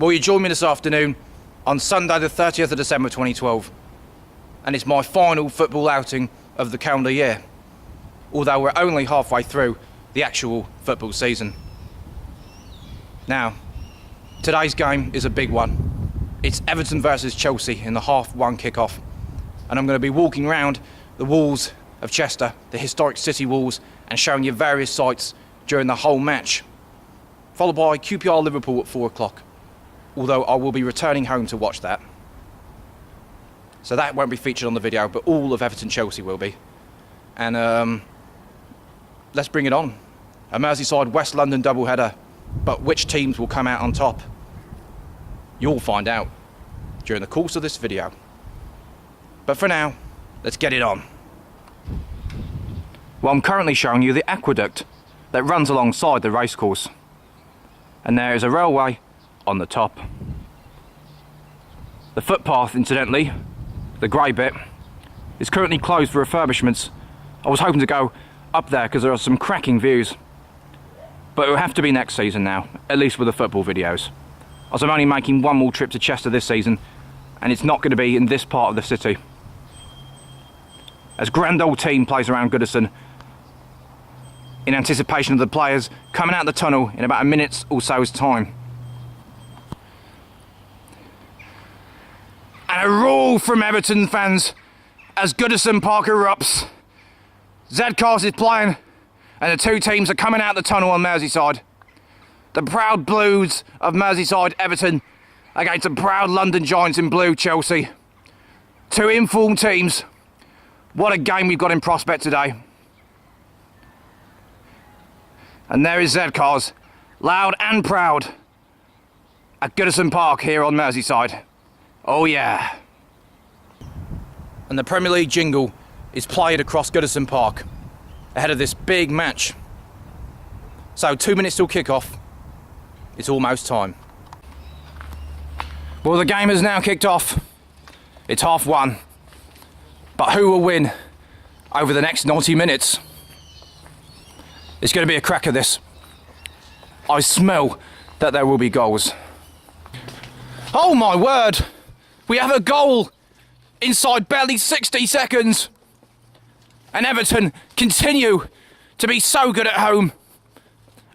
Will you join me this afternoon on Sunday the 30th of December 2012? And it's my final football outing of the calendar year, although we're only halfway through the actual football season. Now, today's game is a big one. It's Everton versus Chelsea in the half-1 kick-off, and I'm going to be walking around the walls of Chester, the historic city walls, and showing you various sights during the whole match, followed by QPR Liverpool at 4 o'clock, although I will be returning home to watch that. So that won't be featured on the video, but all of Everton Chelsea will be. And let's bring it on. A Merseyside West London doubleheader, but which teams will come out on top? You'll find out during the course of this video. But for now, let's get it on. Well, I'm currently showing you the aqueduct that runs alongside the racecourse. And there is a railway on the top. The footpath, incidentally, the grey bit, is currently closed for refurbishments. I was hoping to go up there because there are some cracking views. But it will have to be next season now, at least with the football videos. As I'm only making one more trip to Chester this season, and it's not going to be in this part of the city. As grand old team plays around Goodison, in anticipation of the players coming out the tunnel in about a minute or so's time. And a roar from Everton fans as Goodison Park erupts. Zcars is playing, and the two teams are coming out the tunnel on Merseyside. The proud Blues of Merseyside Everton against the proud London Giants in blue Chelsea. Two informed teams. What a game we've got in prospect today. And there is Zcars, loud and proud, at Goodison Park here on Merseyside. Oh yeah. And the Premier League jingle is played across Goodison Park ahead of this big match. So 2 minutes till kick-off. It's almost time. Well, the game has now kicked off. It's 1:30. But who will win over the next 90 minutes? It's going to be a cracker, this. I smell that there will be goals. Oh my word! We have a goal inside barely 60 seconds. And Everton continue to be so good at home.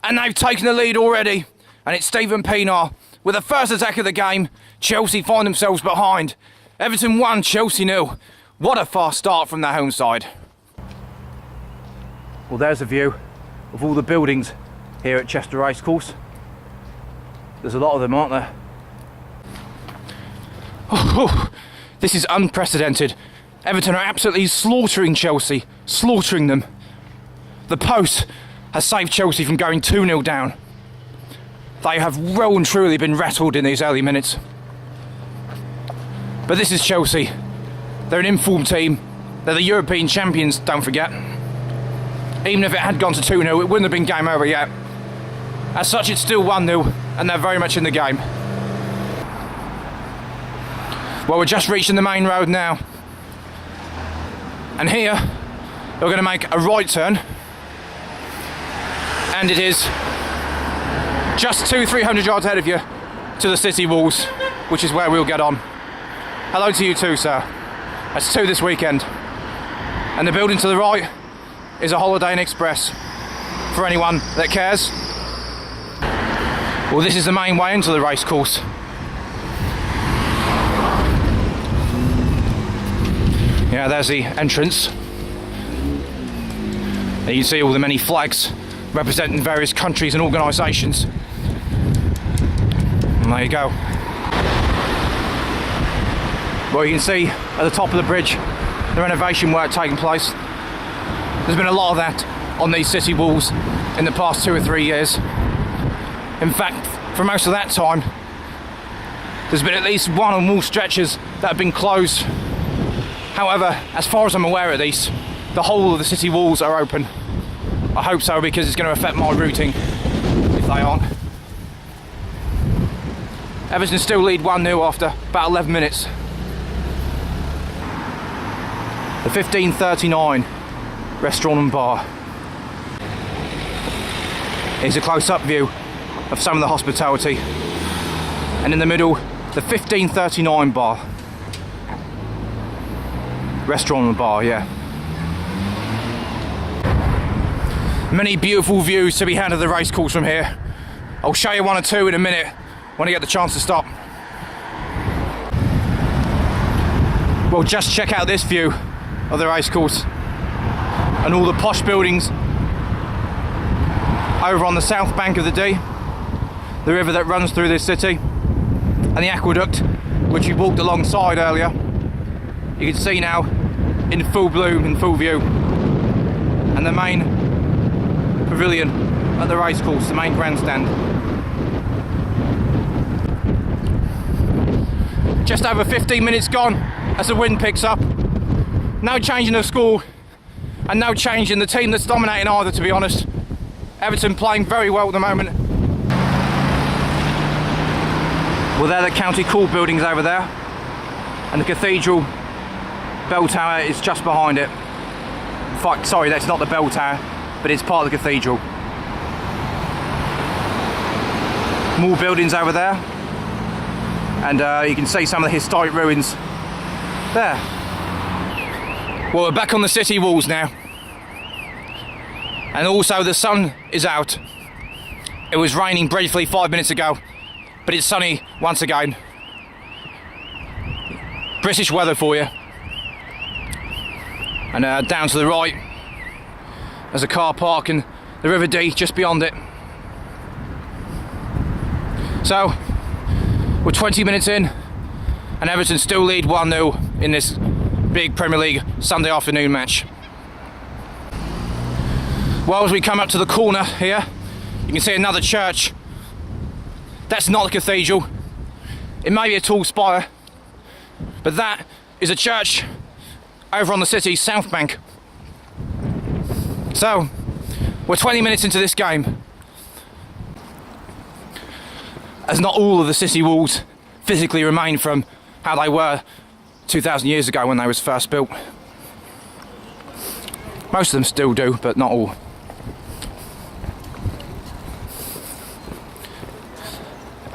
And they've taken the lead already. And it's Stephen Pienaar with the first attack of the game. Chelsea find themselves behind. Everton 1, Chelsea 0. What a fast start from their home side. Well, there's a view of all the buildings here at Chester Racecourse. There's a lot of them, aren't there? Oh, this is unprecedented. Everton are absolutely slaughtering Chelsea, slaughtering them. The post has saved Chelsea from going 2-0 down. They have well and truly been rattled in these early minutes. But this is Chelsea. They're an informed team. They're the European champions, don't forget. Even if it had gone to 2-0, it wouldn't have been game over yet. As such, it's still 1-0, and they're very much in the game. Well, we're just reaching the main road now. And here, we're going to make a right turn. And it is just 200-300 yards ahead of you to the city walls, which is where we'll get on. Hello to you too, sir. That's 2 this weekend. And the building to the right is a Holiday Inn Express, for anyone that cares. Well, this is the main way into the racecourse. Yeah, there's the entrance. And you can see all the many flags representing various countries and organisations. And there you go. Well, you can see at the top of the bridge the renovation work taking place. There's been a lot of that on these city walls in the past 2 or 3 years. In fact, for most of that time, there's been at least 1 or more stretches that have been closed. However, as far as I'm aware at least, the whole of the city walls are open. I hope so, because it's going to affect my routing if they aren't. Everton still lead 1-0 after about 11 minutes. The 1539 restaurant and bar. Here's a close-up view of some of the hospitality. And in the middle, the 1539 bar. Restaurant and bar, yeah. Many beautiful views to be had of the racecourse from here. I'll show you one or two in a minute when I get the chance to stop. Well, just check out this view of the racecourse and all the posh buildings over on the south bank of the Dee, the river that runs through this city, and the aqueduct which we walked alongside earlier. You can see now in full bloom, in full view, and the main pavilion at the racecourse, the main grandstand. Just over 15 minutes gone as the wind picks up. No change in the score and no change in the team that's dominating either, to be honest. Everton playing very well at the moment. Well, they're the County Court buildings over there, and the cathedral bell tower is just behind it. In fact, sorry, that's not the bell tower, but it's part of the cathedral. More buildings over there, and you can see some of the historic ruins there. Well, we're back on the city walls now, and also the sun is out. It was raining briefly 5 minutes ago, but it's sunny once again. British weather for you. And down to the right, there's a car park and the River Dee just beyond it. So, we're 20 minutes in, and Everton still lead 1-0 in this big Premier League Sunday afternoon match. Well, as we come up to the corner here, you can see another church. That's not the cathedral. It may be a tall spire, but that is a church over on the city's south bank. So, we're 20 minutes into this game, as not all of the city walls physically remain from how they were 2,000 years ago when they was first built. Most of them still do, but not all.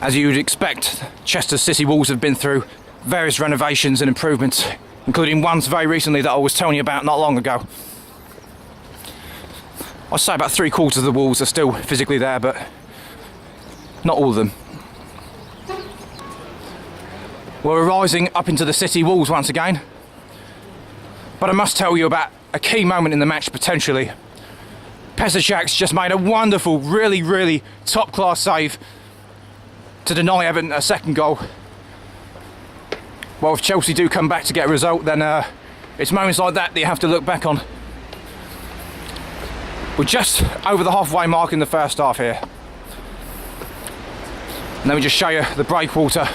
As you would expect, Chester's city walls have been through various renovations and improvements, including ones very recently that I was telling you about not long ago. I'd say about 3/4 of the walls are still physically there, but not all of them. Well, we're rising up into the city walls once again, but I must tell you about a key moment in the match potentially. Pesacek's just made a wonderful, really top-class save to deny Everton a second goal. Well, if Chelsea do come back to get a result, then it's moments like that you have to look back on. We're just over the halfway mark in the first half here. And let me just show you the breakwater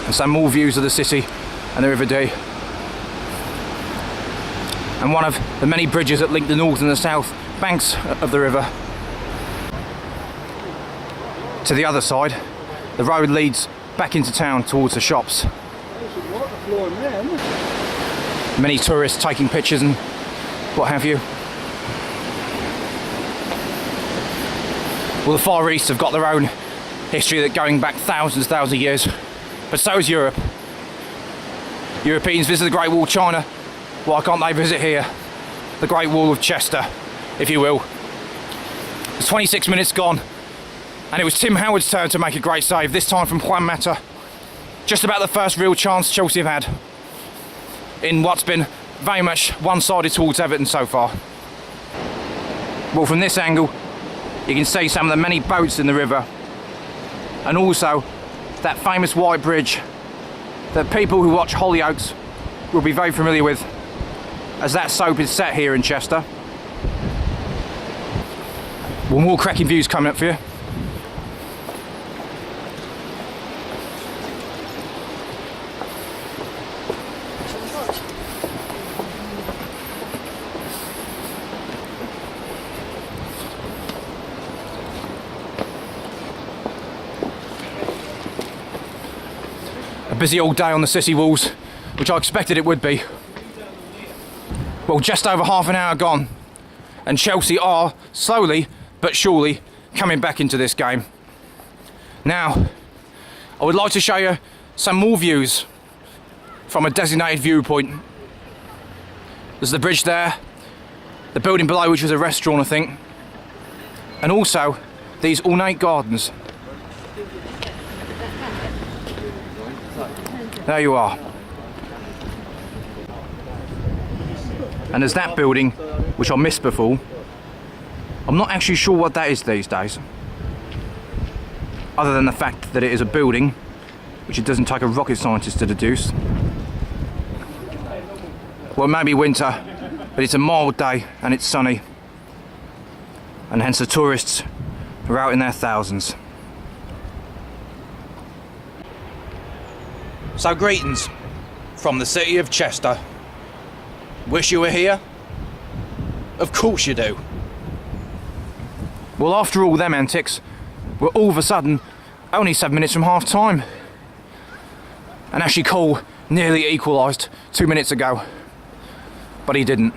and some more views of the city and the River Dee, and one of the many bridges that link the north and the south banks of the river. To the other side, the road leads back into town towards the shops. Many tourists taking pictures and what have you. Well, the Far East have got their own history that going back thousands of years, but so is Europe. Europeans visit the Great Wall of China, why can't they visit here? The Great Wall of Chester, if you will. It's 26 minutes gone, and it was Tim Howard's turn to make a great save, this time from Juan Mata. Just about the first real chance Chelsea have had in what's been very much one-sided towards Everton so far. Well, from this angle, you can see some of the many boats in the river, and also that famous white bridge that people who watch Hollyoaks will be very familiar with, as that soap is set here in Chester. Well, more cracking views coming up for you. A busy old day on the city walls, which I expected it would be. Well, just over half an hour gone, and Chelsea are slowly but surely coming back into this game. Now, I would like to show you some more views from a designated viewpoint. There's the bridge there, the building below, which was a restaurant, I think, and also these ornate gardens. There you are. And there's that building, which I missed before. I'm not actually sure what that is these days, other than the fact that it is a building, which it doesn't take a rocket scientist to deduce. Well, it may be winter, but it's a mild day and it's sunny, and hence the tourists are out in their thousands. So greetings from the city of Chester. Wish you were here? Of course you do. Well, after all them antics, we're all of a sudden only 7 minutes from half time. And Ashley Cole nearly equalised 2 minutes ago, but he didn't.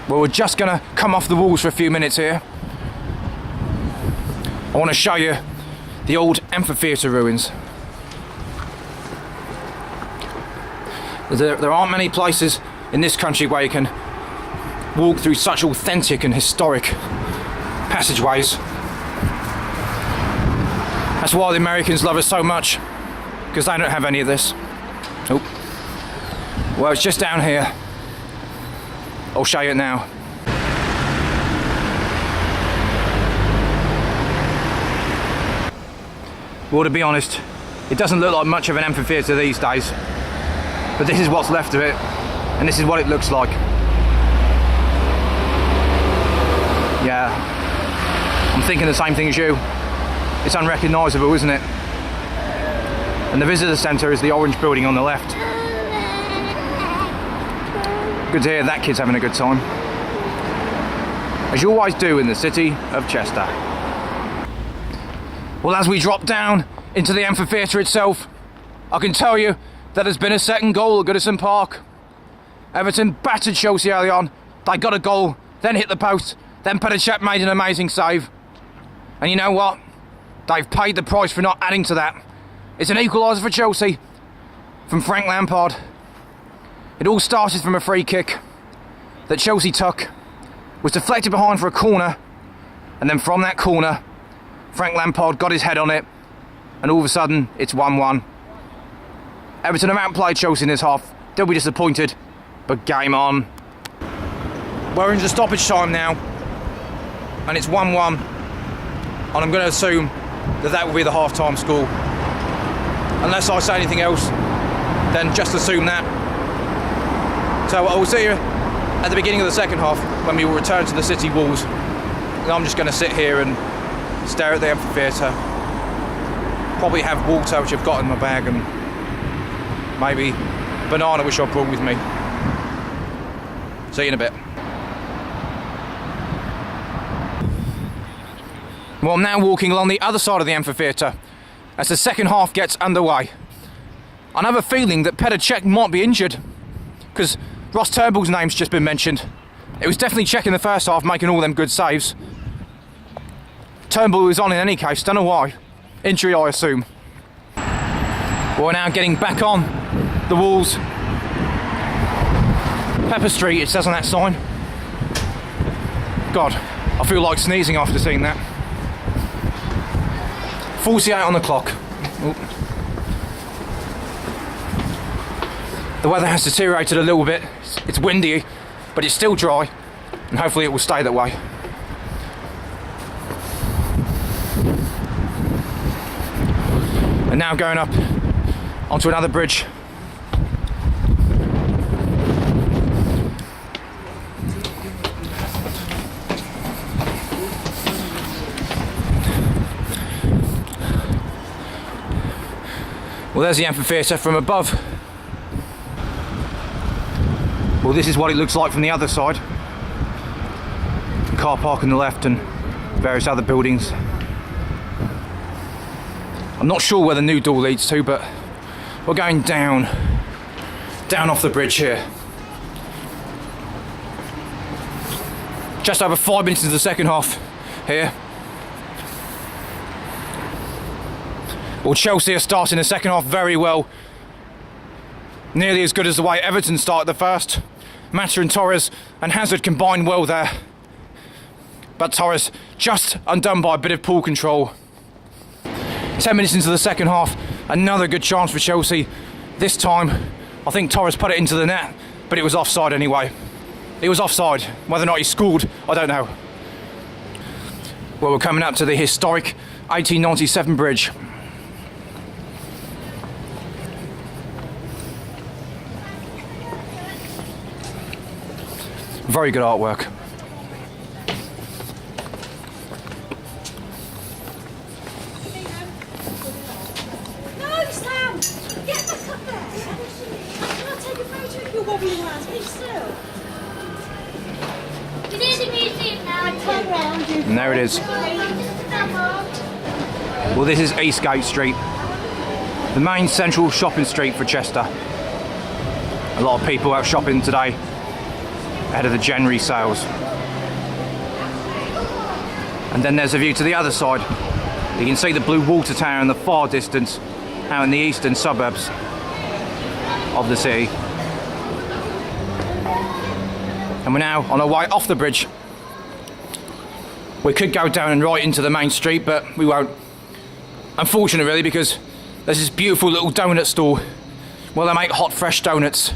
Well, we're just going to come off the walls for a few minutes here. I want to show you the old amphitheatre ruins. There aren't many places in this country where you can walk through such authentic and historic passageways. That's why the Americans love us so much, because they don't have any of this. Oh. Well, it's just down here. I'll show you it now. Well, to be honest, it doesn't look like much of an amphitheatre these days, but this is what's left of it, and this is what it looks like. Yeah, I'm thinking the same thing as you. It's unrecognisable, isn't it? And the visitor centre is the orange building on the left. Good to hear that kid's having a good time, as you always do in the city of Chester. Well, as we drop down into the amphitheatre itself, I can tell you that there's been a second goal at Goodison Park. Everton battered Chelsea early on. They got a goal, then hit the post, then Petr Cech made an amazing save. And you know what? They've paid the price for not adding to that. It's an equaliser for Chelsea from Frank Lampard. It all started from a free kick that Chelsea took, was deflected behind for a corner, and then from that corner, Frank Lampard got his head on it, and all of a sudden, it's 1-1. Everton have outplayed Chelsea in this half. They'll be disappointed, but game on. We're into stoppage time now, and it's 1-1, and I'm going to assume that that will be the half-time score. Unless I say anything else, then just assume that. So I will see you at the beginning of the second half when we will return to the city walls. And I'm just going to sit here and stare at the amphitheatre. Probably have water, which I've got in my bag, and maybe banana, which I brought with me. See you in a bit. Well, I'm now walking along the other side of the amphitheatre as the second half gets underway. I have a feeling that Petr Cech might be injured, because Ross Turnbull's name's just been mentioned. It was definitely Cech in the first half, making all them good saves. Turnbull was on in any case, don't know why. Injury, I assume. We're now getting back on the walls. Pepper Street, it says on that sign. God, I feel like sneezing after seeing that. 48 on the clock. Ooh. The weather has deteriorated a little bit. It's windy, but it's still dry, and hopefully it will stay that way. And now going up onto another bridge. Well, there's the amphitheatre from above. Well, this is what it looks like from the other side. Car park on the left and various other buildings. I'm not sure where the new door leads to, but we're going down off the bridge here. Just over 5 minutes into the second half here. Well, Chelsea are starting the second half very well. Nearly as good as the way Everton started the first. Mata and Torres and Hazard combined well there. But Torres just undone by a bit of ball control. 10 minutes into the second half, another good chance for Chelsea. This time, I think Torres put it into the net, but it was offside anyway. It was offside. Whether or not he scored, I don't know. Well, we're coming up to the historic 1897 bridge. Very good artwork. No, Sam! Get back up there! I'll take a photo of your wobbly hands. Be still. It is a museum now. Turn round, you. And there it is. Well, this is Eastgate Street, the main central shopping street for Chester. A lot of people out shopping today ahead of the January sales. And then there's a view to the other side. You can see the blue water tower in the far distance, out in the eastern suburbs of the city. And we're now on our way off the bridge. We could go down and right into the main street, but we won't. Unfortunately, really, because there's this beautiful little donut store where they make hot, fresh donuts.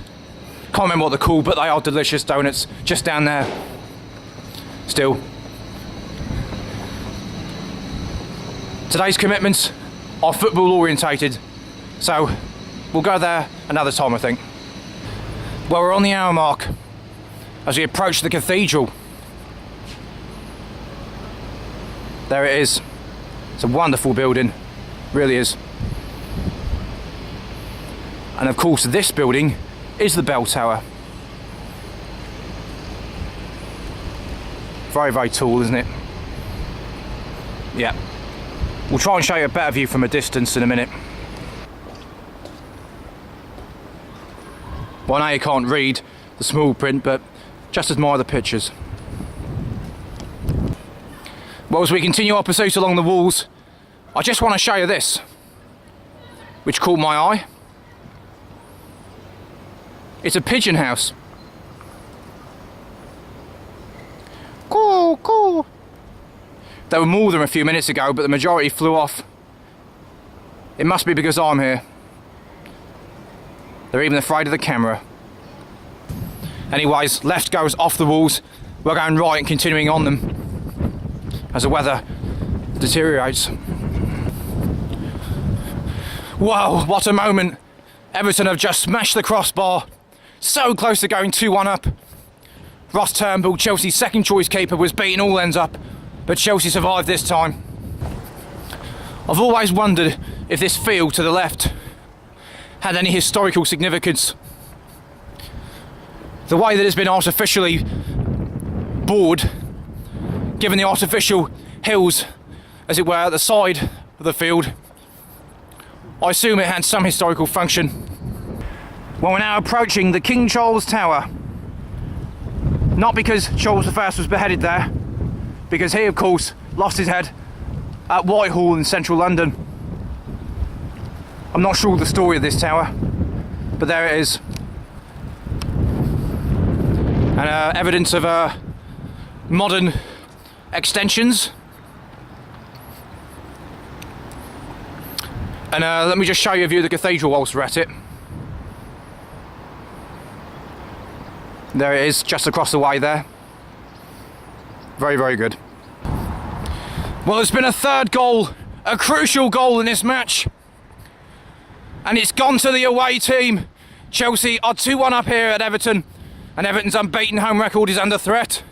Can't remember what they're called, but they are delicious donuts just down there. Still, today's commitments are football orientated, so we'll go there another time, I think. Well, we're on the hour mark as we approach the cathedral. There it is. It's a wonderful building, really is. And of course, this building is the bell tower. Very, very tall, isn't it? Yeah. We'll try and show you a better view from a distance in a minute. Well, I know you can't read the small print, but just admire the pictures. Well, as we continue our pursuit along the walls, I just want to show you this, which caught my eye. It's a pigeon house. Coo, coo. There were more than a few minutes ago, but the majority flew off. It must be because I'm here. They're even afraid of the camera. Anyways, left goes off the walls. We're going right and continuing on them as the weather deteriorates. Wow, what a moment. Everton have just smashed the crossbar. So close to going 2-1 up. Ross Turnbull, Chelsea's second choice keeper, was beating all ends up, but Chelsea survived this time. I've always wondered if this field to the left had any historical significance. The way that it's been artificially bored, given the artificial hills, as it were, at the side of the field, I assume it had some historical function. Well, we're now approaching the King Charles Tower. Not because Charles I was beheaded there, because he, of course, lost his head at Whitehall in central London. I'm not sure the story of this tower, but there it is. And evidence of modern extensions. And let me just show you a view of the cathedral whilst we're at it. There it is, just across the way there. Very, very good. Well, there's been a third goal, a crucial goal in this match. And it's gone to the away team. Chelsea are 2-1 up here at Everton, and Everton's unbeaten home record is under threat.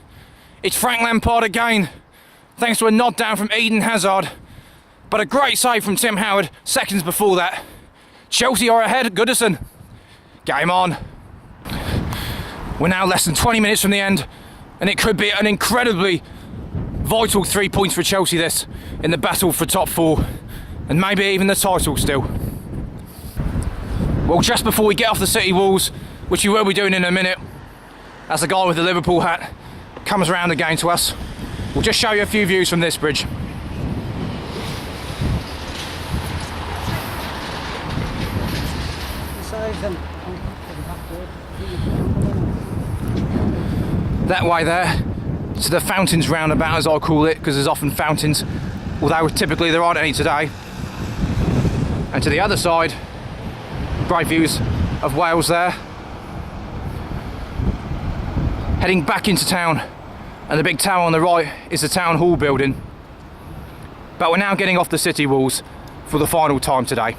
It's Frank Lampard again, thanks to a nod down from Eden Hazard. But a great save from Tim Howard seconds before that. Chelsea are ahead at Goodison. Game on. We're now less than 20 minutes from the end, and it could be an incredibly vital 3 points for Chelsea this in the battle for top four. and maybe even the title still. Well, just before we get off the city walls, which we will be doing in a minute, as the guy with the Liverpool hat comes around again to us, we'll just show you a few views from this bridge. That way there, to the fountains roundabout, as I call it, because there's often fountains, although typically there aren't any today. And to the other side, great views of Wales there. Heading back into town, and the big tower on the right is the town hall building. But we're now getting off the city walls for the final time today,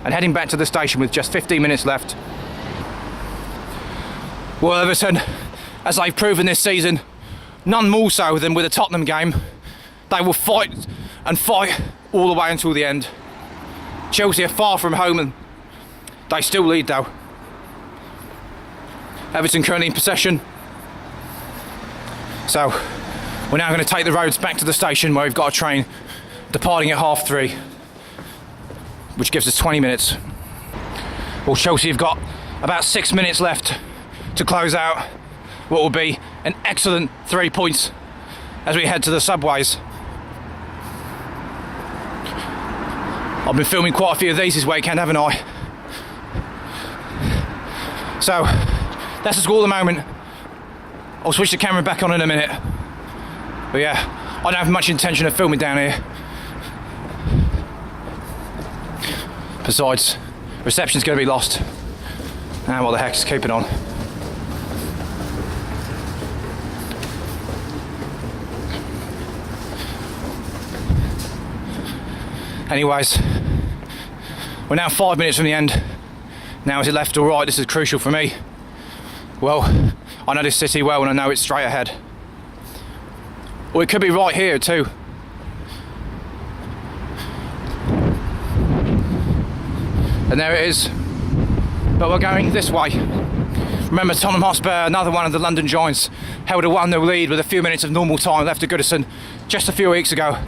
and heading back to the station with just 15 minutes left. Well, Everton, as they've proven this season, none more so than with the Tottenham game, they will fight and fight all the way until the end. Chelsea are far from home and they still lead though. Everton currently in possession. So we're now going to take the roads back to the station where we've got a train departing at 3:30, which gives us 20 minutes. Well, Chelsea have got about 6 minutes left to close out what will be an excellent 3 points as we head to the subways. I've been filming quite a few of these this weekend, haven't I? So that's the score at the moment. I'll switch the camera back on in a minute. But yeah, I don't have much intention of filming down here. Besides, reception's going to be lost. And what the heck, just keep it on. Anyways, we're now 5 minutes from the end. Now is it left or right? This is crucial for me. Well, I know this city well and I know it's straight ahead. Or it could be right here too. And there it is. But we're going this way. Remember, Tottenham Hotspur, another one of the London Giants, held a 1-0 lead with a few minutes of normal time left to Goodison just a few weeks ago.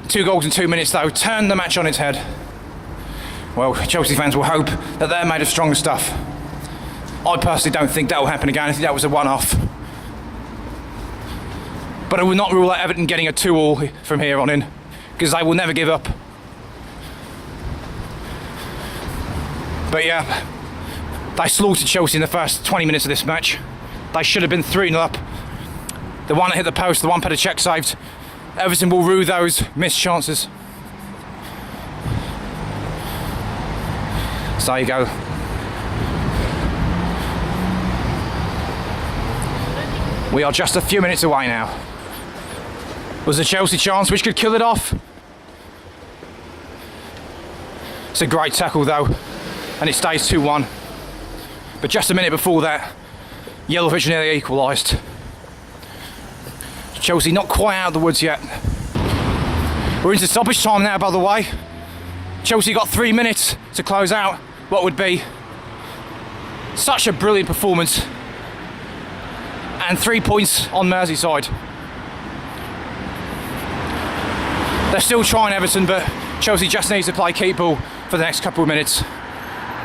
2 goals in 2 minutes though, turned the match on its head. Well, Chelsea fans will hope that they're made of stronger stuff. I personally don't think that will happen again. I think that was a one-off. But I will not rule out Everton getting a 2-2 from here on in, because they will never give up. But yeah, they slaughtered Chelsea in the first 20 minutes of this match. They should have been 3-0 up. The one that hit the post, the one Petr Cech saved. Everton will rue those missed chances. So there you go. We are just a few minutes away now. Was a Chelsea chance which could kill it off. It's a great tackle though, and it stays 2-1. But just a minute before that, Yellovic nearly equalised. Chelsea not quite out of the woods yet. We're into stoppage time now, by the way. Chelsea got 3 minutes to close out what would be such a brilliant performance, and 3 points on Merseyside. They're still trying, Everton, but Chelsea just needs to play keep ball for the next couple of minutes,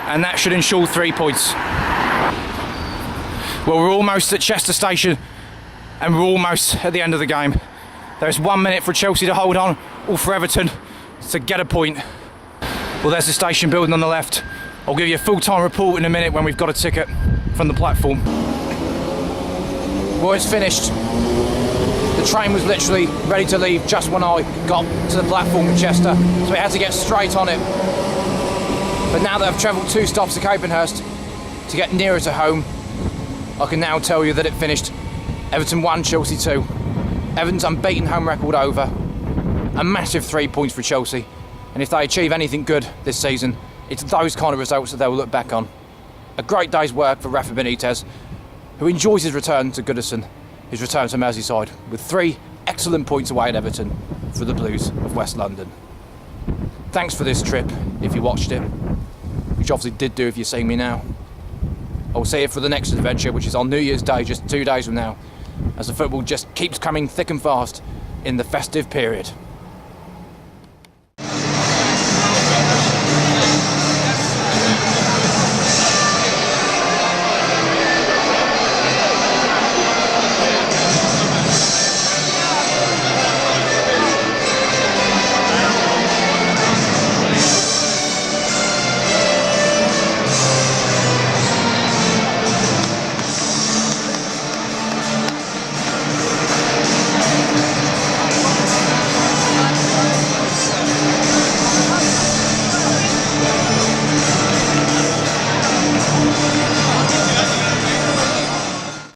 and that should ensure 3 points. Well, we're almost at Chester Station, and we're almost at the end of the game. There's 1 minute for Chelsea to hold on, or for Everton to get a point. Well, there's the station building on the left. I'll give you a full-time report in a minute when we've got a ticket from the platform. Well, it's finished. The train was literally ready to leave just when I got to the platform in Chester, so we had to get straight on it. But now that I've travelled 2 stops to Capenhurst to get nearer to home, I can now tell you that it finished Everton 1, Chelsea 2. Everton's unbeaten home record over. A massive 3 points for Chelsea. And if they achieve anything good this season, it's those kind of results that they will look back on. A great day's work for Rafa Benitez, who enjoys his return to Goodison, his return to Merseyside, with 3 excellent points away at Everton for the Blues of West London. Thanks for this trip, if you watched it, which you obviously did do if you're seeing me now. I'll see you for the next adventure, which is on New Year's Day, just 2 days from now, as the football just keeps coming thick and fast in the festive period.